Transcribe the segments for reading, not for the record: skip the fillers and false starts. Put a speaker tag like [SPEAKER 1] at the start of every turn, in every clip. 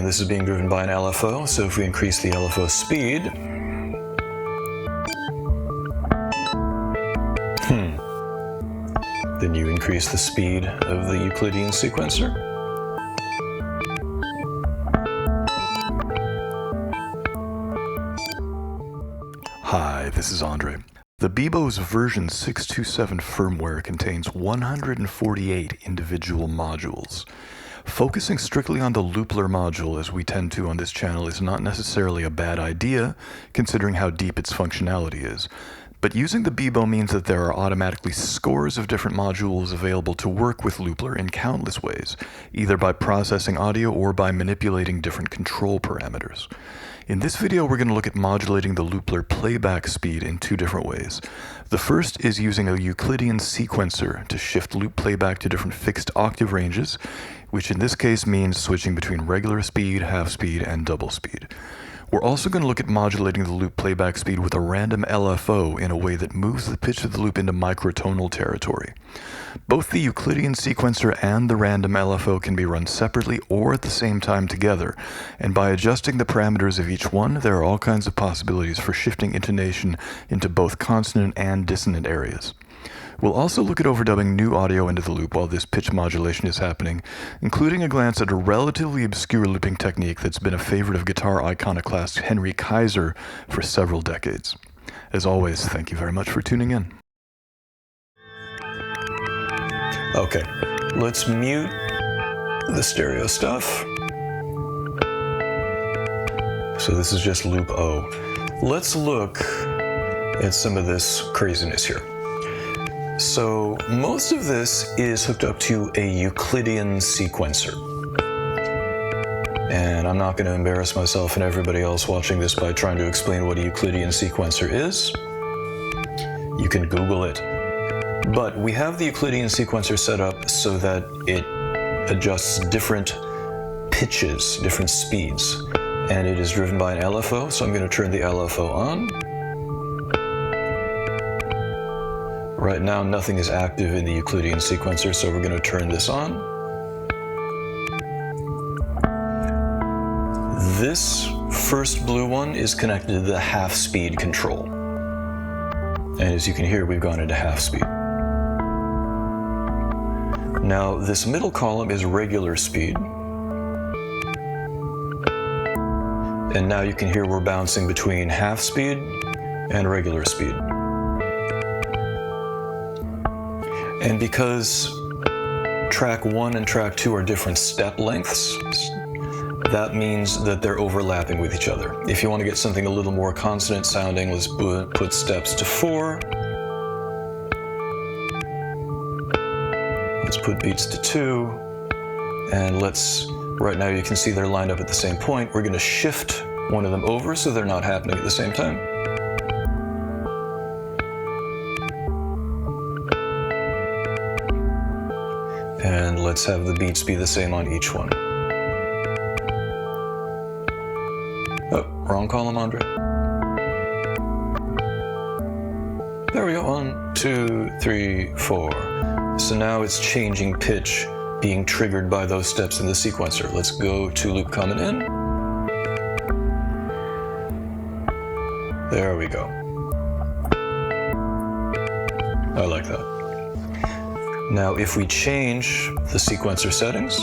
[SPEAKER 1] And this is being driven by an LFO, so if we increase the LFO speed, then you increase the speed of the Euclidean sequencer.
[SPEAKER 2] Hi, this is Andre. The Beebo's version 627 firmware contains 148 individual modules. Focusing strictly on the Loopler module, as we tend to on this channel, is not necessarily a bad idea, considering how deep its functionality is. But using the Beebo means that there are automatically scores of different modules available to work with Loopler in countless ways, either by processing audio or by manipulating different control parameters. In this video, we're going to look at modulating the Loopler playback speed in two different ways. The first is using a Euclidean sequencer to shift loop playback to different fixed octave ranges, which in this case means switching between regular speed, half speed, and double speed. We're also going to look at modulating the loop playback speed with a random LFO in a way that moves the pitch of the loop into microtonal territory. Both the Euclidean sequencer and the random LFO can be run separately or at the same time together, and by adjusting the parameters of each one, there are all kinds of possibilities for shifting intonation into both consonant and dissonant areas. We'll also look at overdubbing new audio into the loop while this pitch modulation is happening, including a glance at a relatively obscure looping technique that's been a favorite of guitar iconoclast Henry Kaiser for several decades. As always, thank you very much for tuning in.
[SPEAKER 1] Okay, let's mute the stereo stuff. So this is just loop O. Let's look at some of this craziness here. So most of this is hooked up to a Euclidean sequencer. And I'm not going to embarrass myself and everybody else watching this by trying to explain what a Euclidean sequencer is. You can Google it. But we have the Euclidean sequencer set up so that it adjusts different pitches, different speeds. And it is driven by an LFO, so I'm going to turn the LFO on. Right now, nothing is active in the Euclidean sequencer, so we're going to turn this on. This first blue one is connected to the half speed control. And as you can hear, we've gone into half speed. Now, this middle column is regular speed. And now you can hear we're bouncing between half speed and regular speed. And because track 1 and track 2 are different step lengths, that means that they're overlapping with each other. If you want to get something a little more consonant sounding, let's put steps to 4. Let's put beats to 2. And right now you can see they're lined up at the same point. We're going to shift one of them over so they're not happening at the same time. And let's have the beats be the same on each one. Oh, wrong column, Andre. There we go, 1, 2, 3, 4. So now it's changing pitch, being triggered by those steps in the sequencer. Let's go to loop coming in. There we go. I like that. Now, if we change the sequencer settings,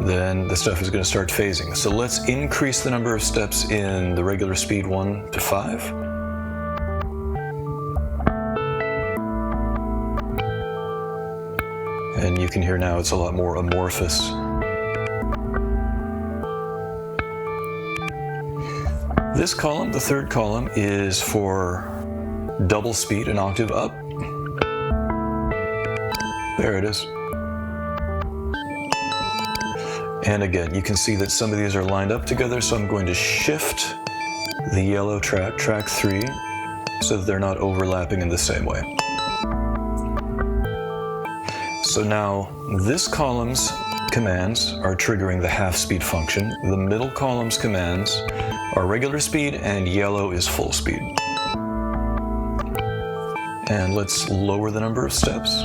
[SPEAKER 1] then the stuff is going to start phasing. So let's increase the number of steps in the regular speed 1 to 5. And you can hear now it's a lot more amorphous. This column, the third column, is for double speed, an octave up. There it is. And again, you can see that some of these are lined up together, so I'm going to shift the yellow track, track 3, so that they're not overlapping in the same way. So now, this column's commands are triggering the half-speed function. The middle column's commands are regular speed, and yellow is full speed. And let's lower the number of steps.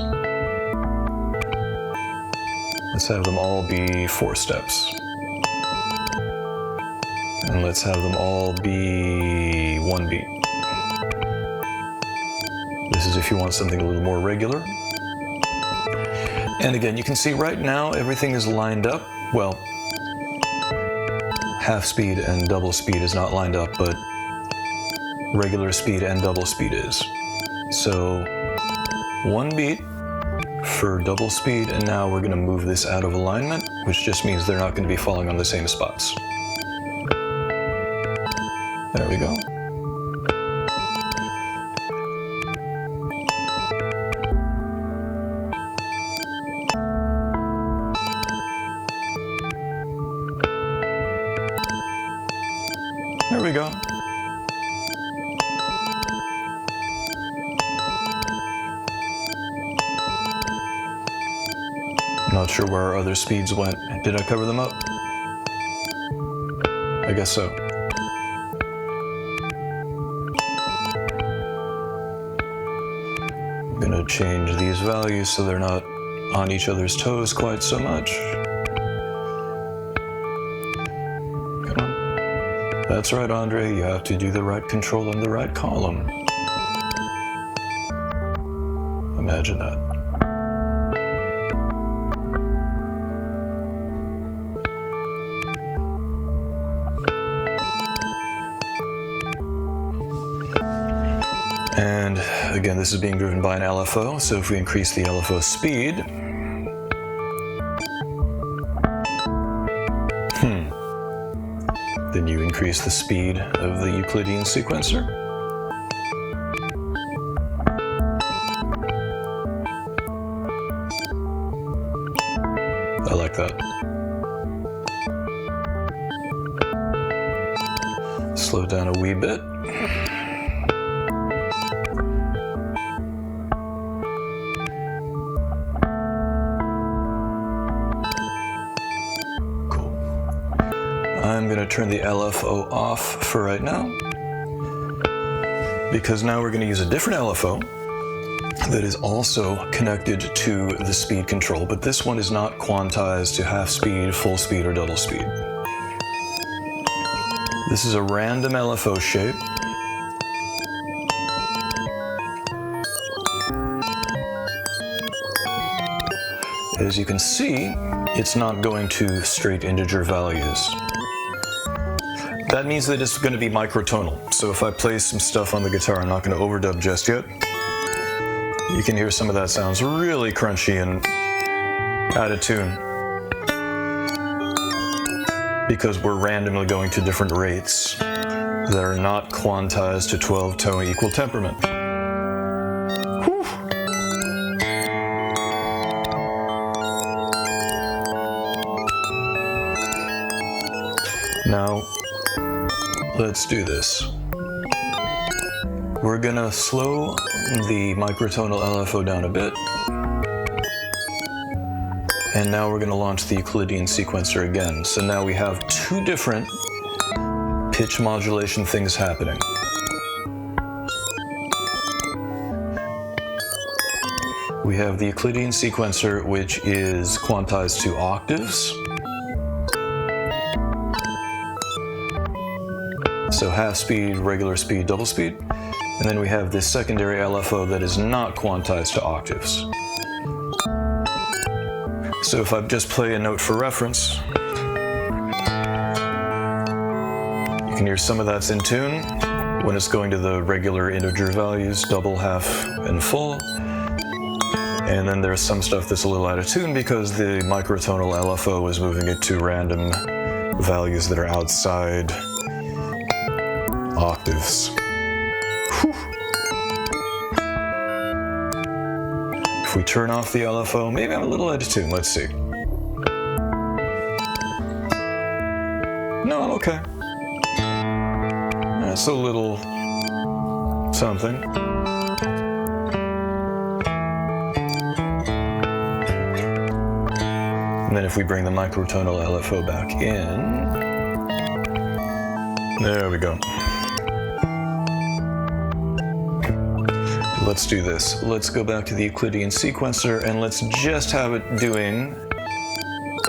[SPEAKER 1] Let's have them all be 4 steps. And let's have them all be 1 beat. This is if you want something a little more regular. And again, you can see right now everything is lined up. Well, half speed and double speed is not lined up, but regular speed and double speed is. So 1 beat for double speed, and now we're going to move this out of alignment, which just means they're not going to be falling on the same spots. There we go. There we go. Not sure where our other speeds went. Did I cover them up? I guess so. I'm gonna change these values so they're not on each other's toes quite so much. Come on. That's right, Andre. You have to do the right control in the right column. Imagine that. And again, this is being driven by an LFO, so if we increase the LFO speed, then you increase the speed of the Euclidean sequencer. I like that. Slow down a wee bit. I'm going to turn the LFO off for right now, because now we're going to use a different LFO that is also connected to the speed control, but this one is not quantized to half speed, full speed, or double speed. This is a random LFO shape. As you can see, it's not going to straight integer values. That means that it's going to be microtonal. So if I play some stuff on the guitar, I'm not going to overdub just yet. You can hear some of that sounds really crunchy and out of tune, because we're randomly going to different rates that are not quantized to 12-tone equal temperament. Whew. Now, let's do this. We're gonna slow the microtonal LFO down a bit. And now we're gonna launch the Euclidean sequencer again. So now we have 2 different pitch modulation things happening. We have the Euclidean sequencer, which is quantized to octaves. So half speed, regular speed, double speed. And then we have this secondary LFO that is not quantized to octaves. So if I just play a note for reference, you can hear some of that's in tune when it's going to the regular integer values, double, half, and full. And then there's some stuff that's a little out of tune because the microtonal LFO is moving it to random values that are outside octaves. Whew. If we turn off the LFO, maybe I'm a little out of tune. Let's see. No, I'm okay. That's a little something. And then if we bring the microtonal LFO back in, there we go. Let's do this. Let's go back to the Euclidean sequencer and let's just have it doing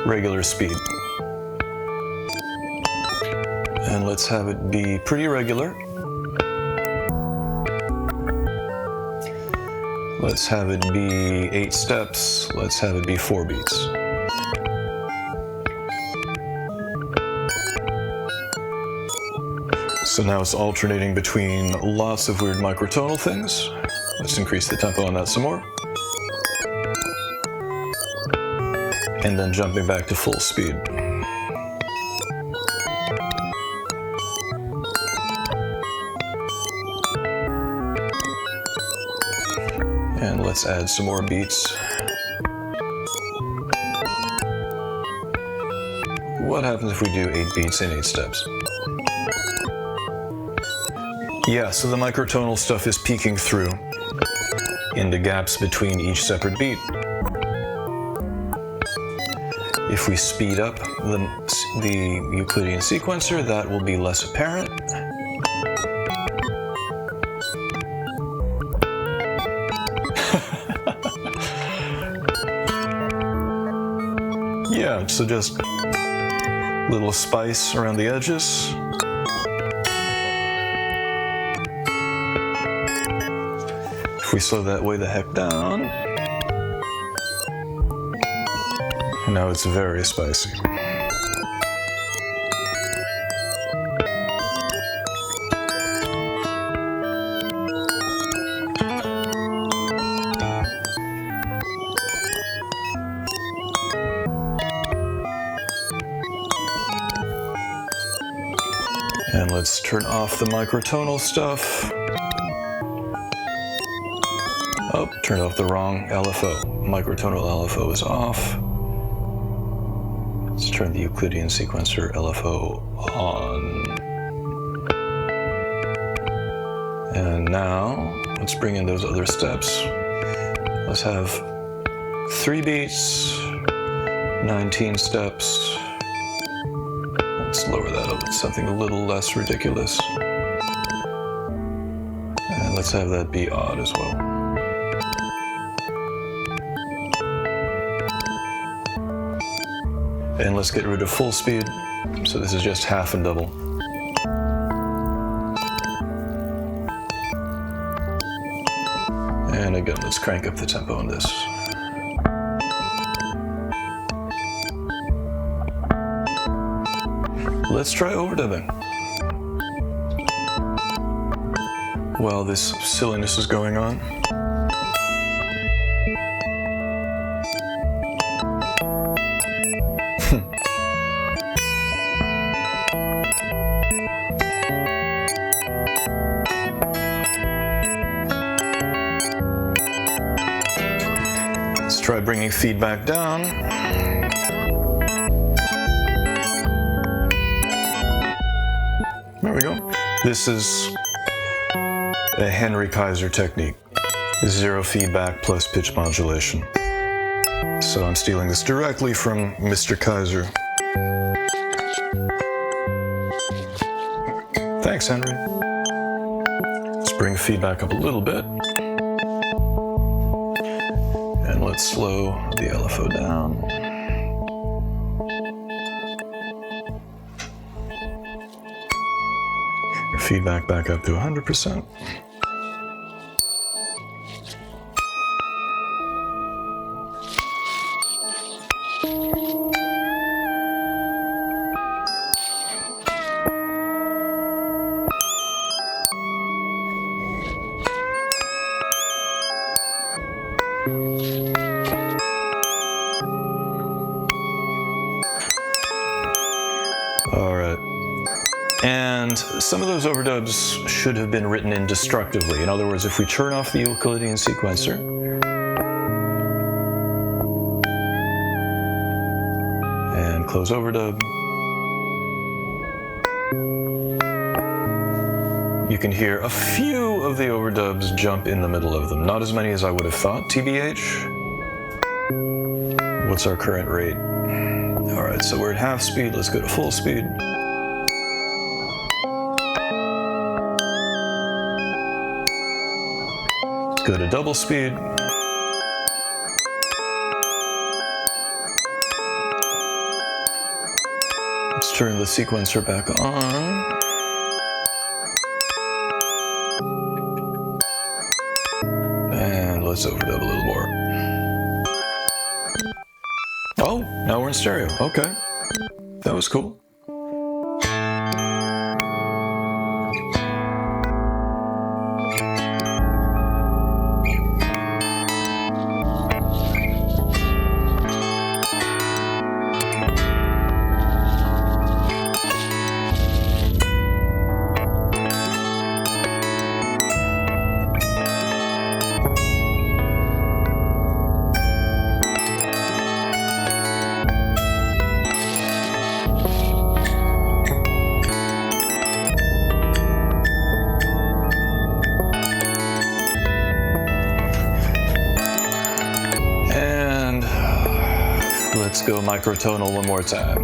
[SPEAKER 1] regular speed. And let's have it be pretty regular. Let's have it be 8 steps. Let's have it be 4 beats. So now it's alternating between lots of weird microtonal things. Let's increase the tempo on that some more. And then jumping back to full speed. And let's add some more beats. What happens if we do 8 beats in 8 steps? Yeah, so the microtonal stuff is peeking through into gaps between each separate beat. If we speed up the Euclidean sequencer, that will be less apparent. Yeah, so just a little spice around the edges. If we slow that way the heck down, now it's very spicy. And let's turn off the microtonal stuff. Oh, turned off the wrong LFO. Microtonal LFO is off. Let's turn the Euclidean sequencer LFO on. And now, let's bring in those other steps. Let's have 3 beats, 19 steps. Let's lower that up to something a little less ridiculous. And let's have that be odd as well. And let's get rid of full speed. So this is just half and double. And again, let's crank up the tempo on this. Let's try overdubbing. While this silliness is going on. Let's try bringing feedback down. There we go. This is a Henry Kaiser technique. 0 feedback plus pitch modulation. So I'm stealing this directly from Mr. Kaiser. Thanks, Henry. Let's bring feedback up a little bit. And let's slow the LFO down. Feedback back up to 100%. All right. And some of those overdubs should have been written in destructively. In other words, if we turn off the Euclidean sequencer, and close overdub, you can hear a few of the overdubs jump in the middle of them. Not as many as I would have thought, TBH. What's our current rate? All right, so we're at half speed. Let's go to full speed. Go to double speed. Let's turn the sequencer back on. And let's overdub a little more. Oh, now we're in stereo. Okay. That was cool. Let's go microtonal one more time.